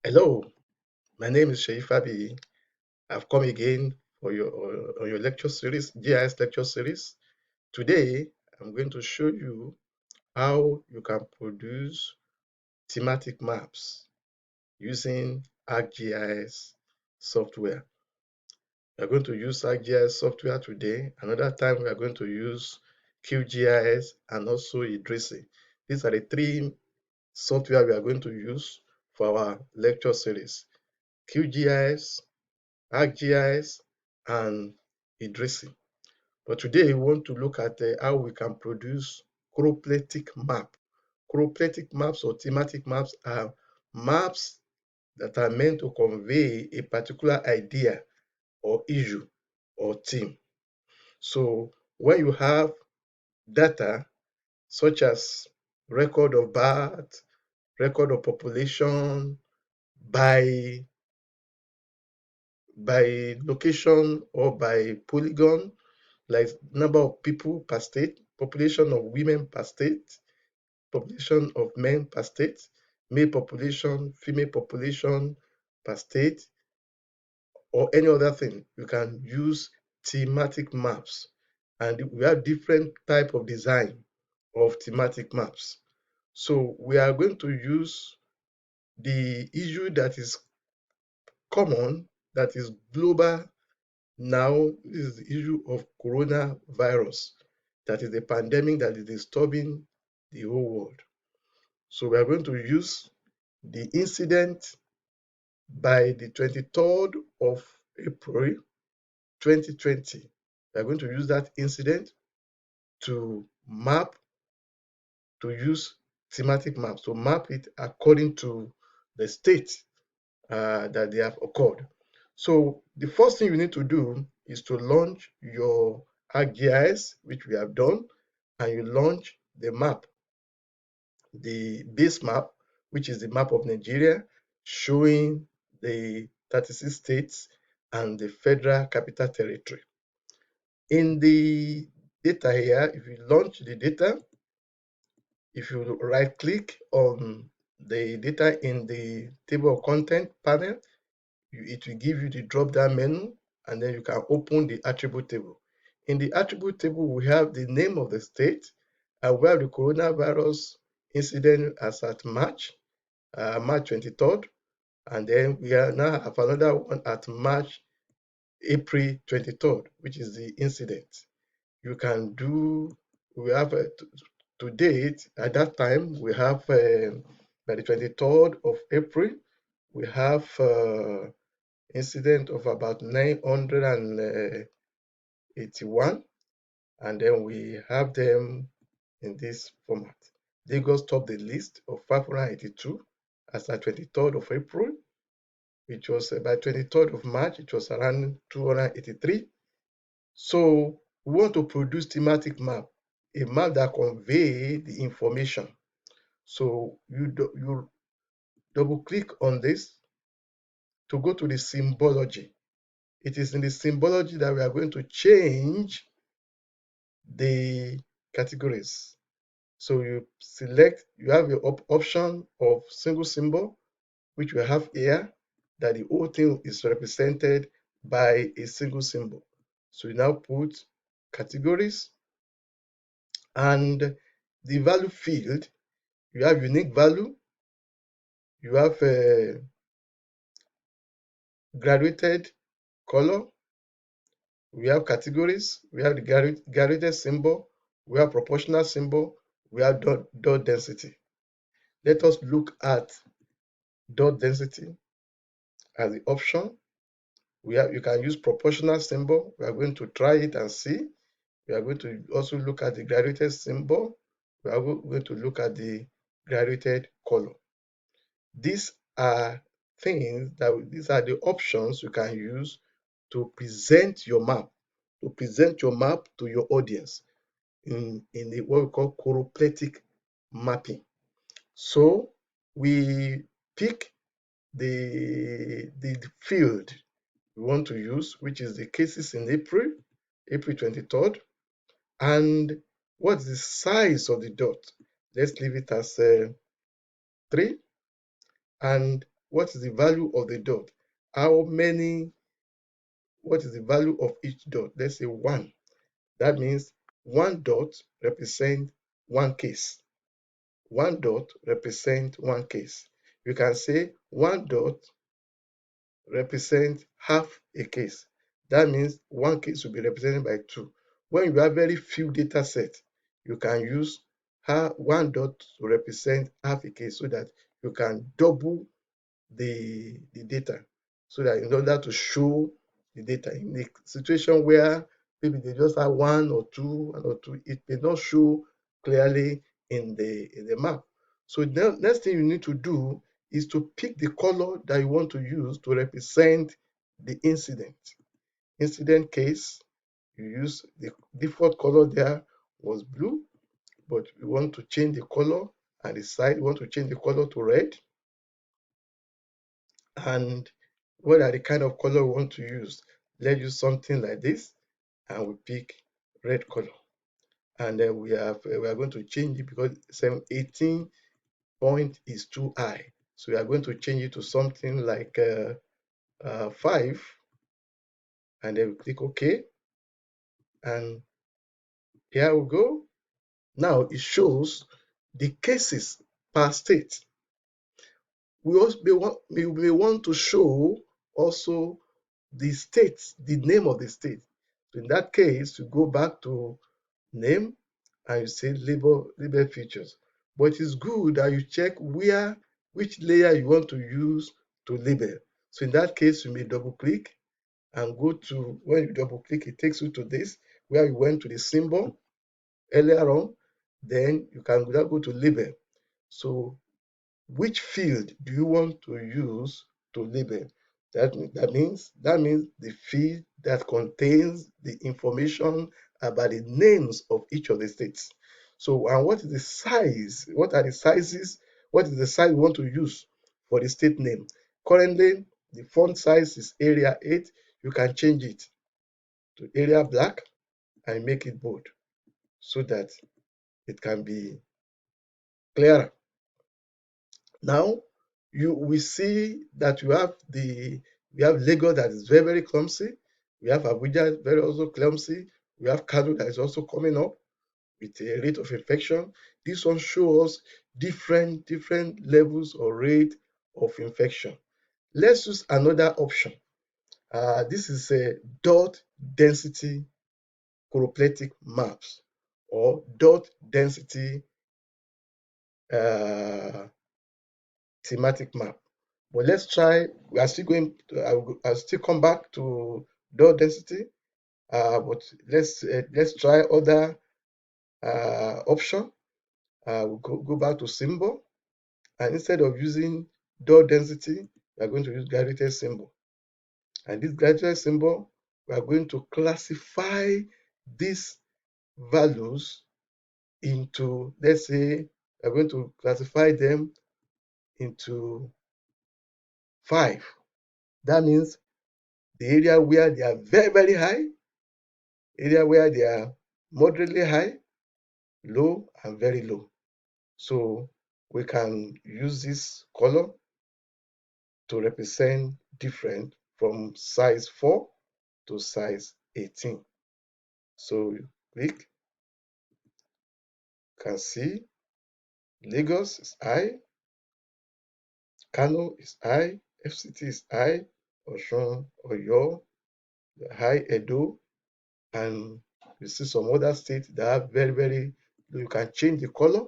Hello, my name is Fabi. I've come again for on your lecture series, GIS lecture series. Today, I'm going to show you how you can produce thematic maps using ArcGIS software. We are going to use ArcGIS software today. Another time, we are going to use QGIS and also IDRISI. These are the three software we are going to use for our lecture series. QGIS, ArcGIS, and IDRISI. But today we want to look at how we can produce chroplatic map. Chroplatic maps or thematic maps are maps that are meant to convey a particular idea or issue or theme. So when you have data such as record of birth, record of population by location or by polygon, like number of people per state, population of women per state, population of men per state, male population, female population per state, or any other thing. You can use thematic maps. And we have different type of design of thematic maps. So we are going to use the issue that is common, that is global now. This is the issue of coronavirus. That is the pandemic that is disturbing the whole world. So we are going to use the incident by the 23rd of April 2020. We are going to use that incident to use thematic maps, to map it according to the state that they have occurred. So the first thing you need to do is to launch your ArcGIS, which we have done, and you launch the map, the base map, which is the map of Nigeria, showing the 36 states and the Federal Capital Territory. In the data here, if you launch the data, if you right click on the data in the table of content panel, it will give you the drop down menu, and then you can open the attribute table. In the attribute table, we have the name of the state, and we have the coronavirus incident as at March 23rd, and then we now have another one at April 23rd, which is the incident. You can do, we have to date, at that time, we have by the 23rd of April, we have incident of about 981, and then we have them in this format. Lagos topped the list of 582 as at 23rd of April, which was by 23rd of March, it was around 283. So we want to produce thematic map, a map that convey the information. So you double click on this to go to the symbology. It is in the symbology that we are going to change the categories. So you select, you have the option of single symbol, which we have here, that the whole thing is represented by a single symbol. So you now put categories, and the value field, you have unique value, you have a graduated color, we have categories, we have the graduated symbol, we have proportional symbol, we have dot density. Let us look at dot density as the option. You can use proportional symbol. We are going to try it and see. We are going to also look at the graduated symbol. We are going to look at the graduated color. These are these are the options you can use to present your map, to your audience in what we call chroplatic mapping. So we pick the field we want to use, which is the cases in April 23rd. And what's the size of the dot? Let's leave it as 3. And what is the value of the dot? How many, what is the value of each dot? Let's say 1. That means one dot represents one case. One dot represents one case. You can say one dot represents half a case. That means one case will be represented by 2. When you have very few data sets, you can use one dot to represent half a case so that you can double the data, so that in order to show the data in a situation where maybe they just have one or two, it may not show clearly in the map. So the next thing you need to do is to pick the color that you want to use to represent the incident case. You use the default color there was blue, but you want to change the color, and the side you want to change the color to red. And what are the kind of color we want to use? Let's use something like this, and we pick red color. And then we are going to change it because 18 point is too high. So we are going to change it to something like 5, and then we click OK. And here we go. Now it shows the cases per state. We also may want to show also the state, the name of the state. So in that case, you go back to name and you say label features. But it is good that you check which layer you want to use to label. So in that case, you may double click and go to, when you double click, it takes you to this, where you went to the symbol earlier on. Then you can go to label. So which field do you want to use to label? That means the field that contains the information about the names of each of the states. So, and what is the size? What are the sizes? What is the size you want to use for the state name? Currently, the font size is area 8. You can change it to area black and make it bold so that it can be clearer. Now, we see that we have Lagos that is very, very clumsy. We have Abuja very also clumsy. We have Kano that is also coming up with a rate of infection. This one shows different levels or rate of infection. Let's use another option. This is a dot density choroplatic maps or dot density thematic map. But let's try. We are still going to. I'll still come back to dot density. But let's try other option. We'll go back to symbol, and instead of using dot density, we are going to use graduated symbol. And this graduated symbol, we are going to classify these values into, let's say, we are going to classify them into 5. That means the area where they are very, very high, area where they are moderately high, low, and very low. So we can use this color to represent different from size 4 to size 18. So you click, you can see Lagos is high, Kano is high, FCT is high, Osun, Oyo, high, Edo, and you see some other states that are very, very low. You can change the color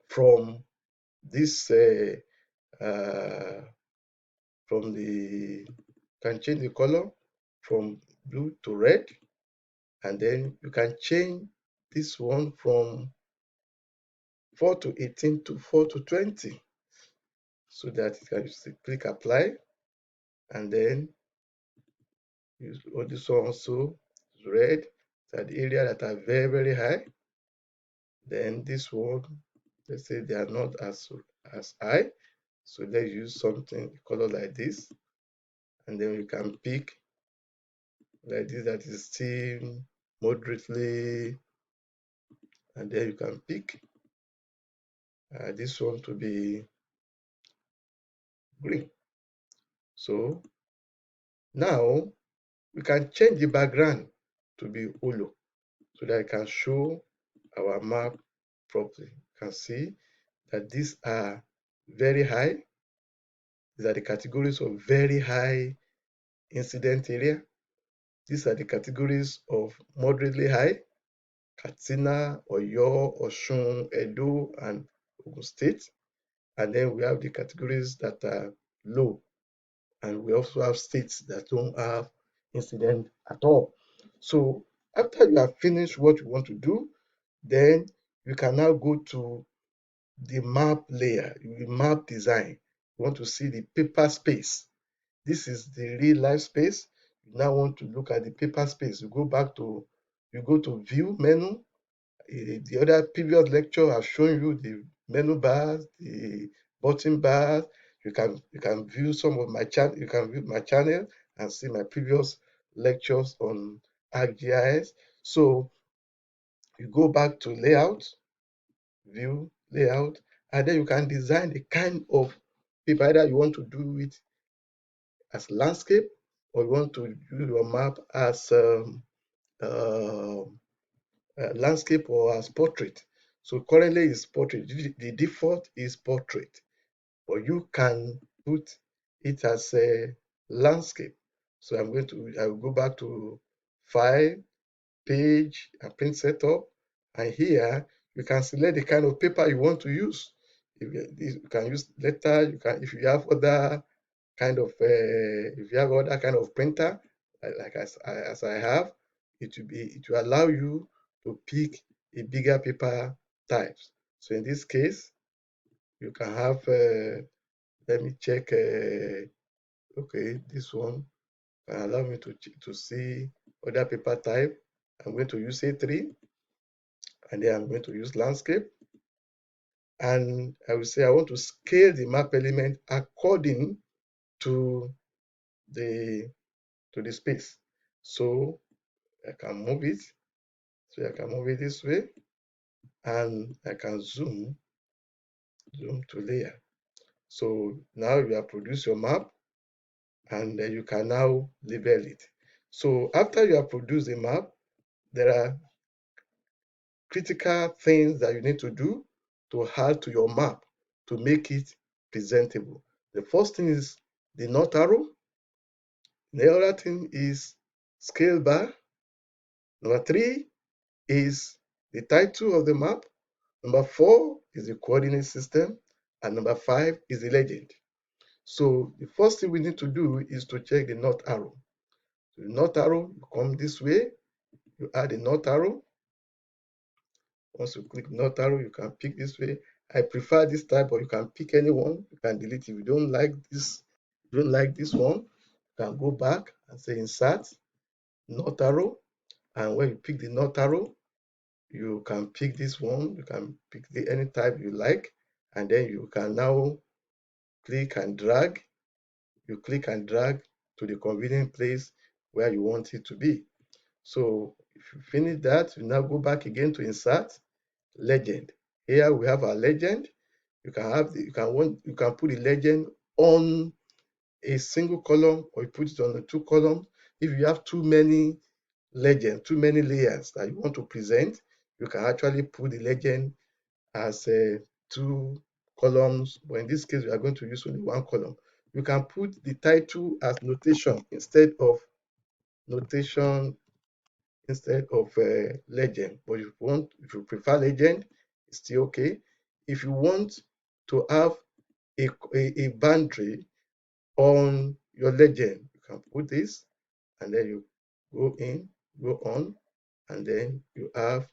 from this from the can change the color from blue to red, and then you can change this one from 4 to 18 to 4 to 20, so that you can just click apply, and then use this one also is red, that the area that are very, very high. Then this one, let's say they are not as high, so let's use something color like this, and then you can pick like this that is still moderately, and then you can pick this one to be green. So now we can change the background to be holo so that I can show our map properly. You can see that these are very high. These are the categories of very high incident area. These are the categories of moderately high, Katsina, Oyo, Osun, Edo, and Ogun State. And then we have the categories that are low. And we also have states that don't have incident at all. So after you have finished what you want to do, then you can now go to the map layer, the map design. You want to see the paper space. This is the real life space. You now want to look at the paper space. You go to view menu. The other previous lecture has shown you the menu bars, the button bars. You can view some of my channel. You can view my channel and see my previous lectures on ArcGIS. So you go back to layout, view layout, and then you can design the kind of paper. Either you want to do it as landscape or you want to do your map as uh, landscape or as portrait. So currently it's portrait. The default is portrait, but you can put it as a landscape. So I will go back to file, page, and print setup. And here you can select the kind of paper you want to use. You can use letter, if you have other kind of if you have other kind of printer like as I have, it will allow you to pick a bigger paper types. So in this case, you can have let me check. Okay, this one can allow me to see other paper type. I'm going to use A3, and then I'm going to use landscape. And I will say I want to scale the map element according to the space. So I can move it. So I can move it this way, and I can zoom to layer. So now you have produced your map, and then you can now label it. So after you have produced a map, there are critical things that you need to do to add to your map to make it presentable. The first thing is the north arrow. The other thing is scale bar. Number 3 is the title of the map. Number 4 is the coordinate system. And number 5 is the legend. So the first thing we need to do is to check the north arrow. So the north arrow, you come this way, you add the north arrow. Once you click north arrow, you can pick this way. I prefer this type, but you can pick any one. You can delete if you don't like this. If you don't like this one, you can go back and say insert north arrow. And when you pick the north arrow, you can pick this one. You can pick any type you like, and then you can now click and drag. You click and drag to the convenient place where you want it to be. So if you finish that, you now go back again to insert legend. Here we have our legend. You can put the legend on a single column, or you put it on the 2 columns. If you have too many legend, too many layers that you want to present, you can actually put the legend as 2 columns, but in this case we are going to use only 1 column. You can put the title as notation instead of legend. But if you prefer legend, it's still okay. If you want to have a boundary on your legend, you can put this, and then you go on, and then you have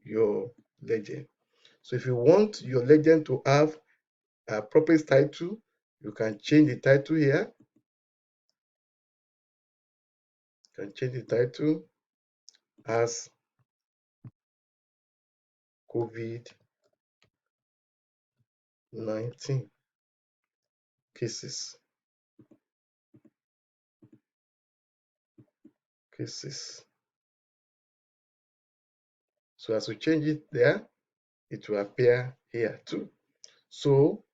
your legend. So if you want your legend to have a proper title, you can change the title here. You can change the title as COVID-19 cases. So as you change it there, it will appear here too. So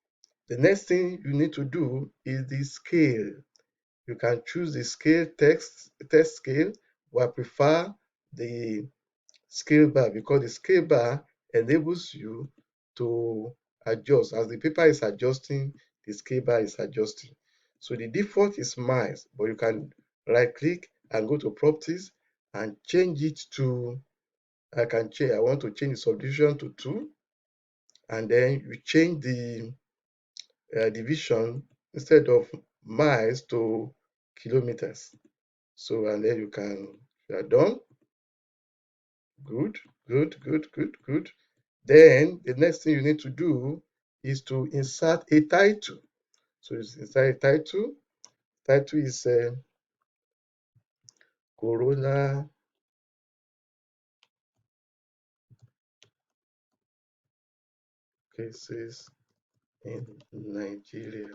The next thing you need to do is the scale. You can choose the scale text scale, but I prefer the scale bar because the scale bar enables you to adjust. As the paper is adjusting, the scale bar is adjusting. So the default is miles, but you can right click and go to properties and change it to, I want to change the subdivision to 2, and then you change the division instead of miles to kilometers. So, and then you are done. Good, good, good, good, good. Then the next thing you need to do is to insert a title. So it's insert a title. Title is Corona cases in Nigeria,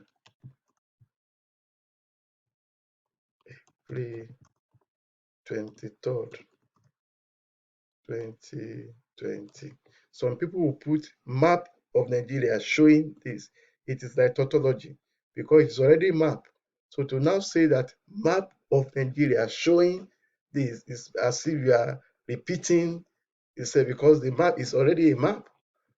April 23rd, 2020. Some people will put map of Nigeria showing this. It is like tautology because it's already map. So to now say that map of Nigeria showing this is as if you are repeating itself because the map is already a map.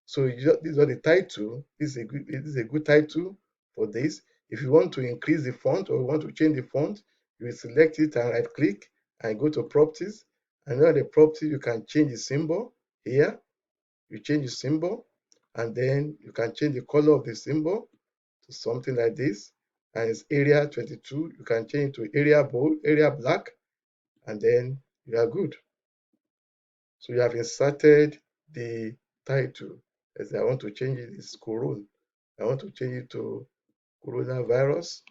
So this is not the title. This is a good title for this. If you want to increase the font or you want to change the font, you will select it and right click and go to properties. And under the property, you can change the symbol here. You change the symbol, and then you can change the color of the symbol to something like this. And it's area 22. You can change it to area bold, area black, and then you are good. So you have inserted the title. As I want to change it, it's Corona. I want to change it to coronavirus.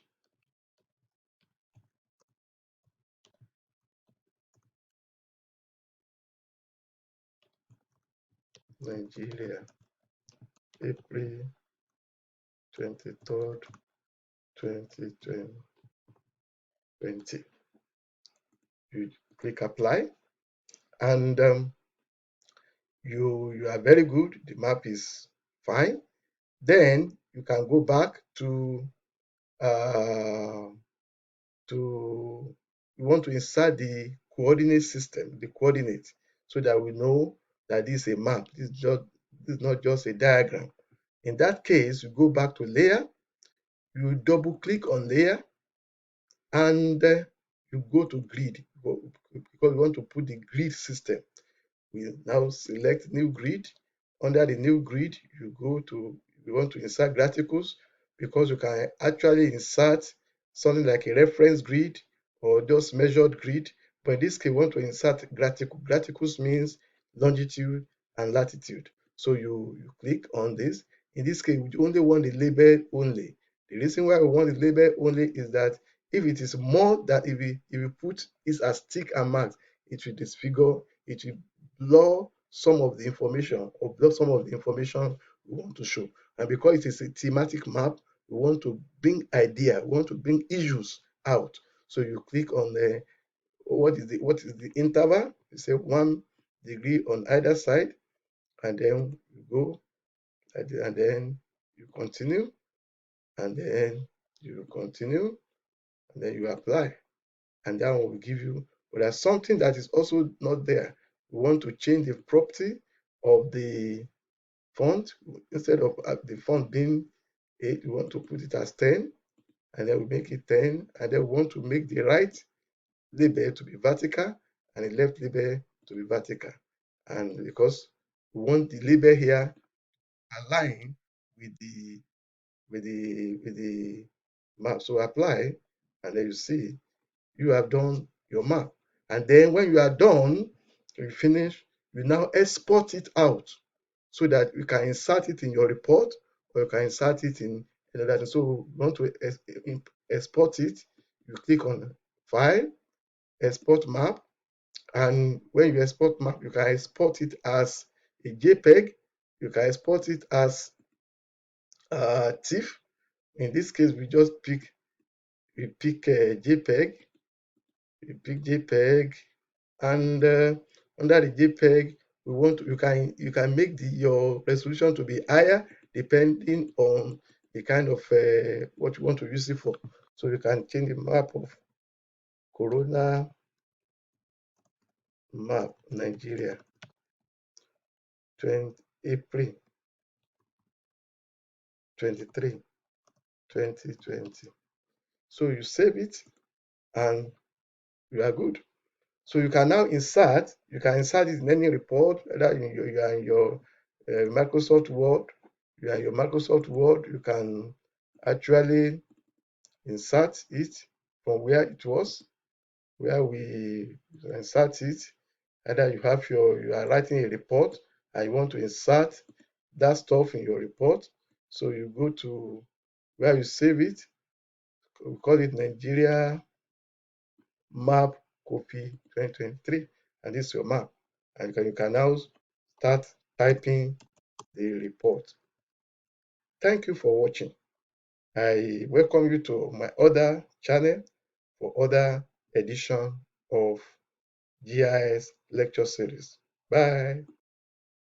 Nigeria, April 23rd, 2020. You click apply, and you are very good. The map is fine. Then you can go back uh, to you want to insert the coordinate system, the coordinate, so that we know that this is a map. This is not just a diagram. In that case, you go back to layer, you double click on layer, and you go to grid because we want to put the grid system. We now select new grid. Under the new grid, you want to insert graphicals because you can actually insert something like a reference grid or just measured grid. But in this case, we want to insert graphical. Graphicals means longitude and latitude. So you click on this. In this case, we only want the label only. The reason why we want the label only is that if it is more than if we put it as tick and marks, it will disfigure, it will blur some of the information or blur some of the information we want to show. And because it is a thematic map, we want to bring idea, we want to bring issues out. So you click on the what is the interval? You say 1 degree on either side, and then you go and then you continue, and then you continue, and then you apply, and that one will give you. But there's something that is also not there. We want to change the property of the font. Instead of the font being 8, we want to put it as 10, and then we make it 10, and then we want to make the right label to be vertical and the left label to be vertical. And because we want the label here align with the map, so apply, and then you see you have done your map. And then when you are done, you finish, you now export it out so that you can insert it in your report or you can insert it in another. So you want to export it, you click on File, Export Map, and when you export map, you can export it as a JPEG, you can export it as TIFF. In this case, we pick JPEG, and under the JPEG, you can make your resolution to be higher depending on the kind of what you want to use it for. So you can change the map of Corona map Nigeria 20 April 23, 2020. So you save it and you are good. So you can now insert, you can insert it in any report, whether you are in your Microsoft Word, you are in your Microsoft Word, you can actually insert it from where it was, where we insert it. Either you are writing a report and you want to insert that stuff in your report. So you go to where you save it, we call it Nigeria map copy 2023, and this is your map. And you can now start typing the report. Thank you for watching. I welcome you to my other channel for other edition of GIS lecture series. Bye.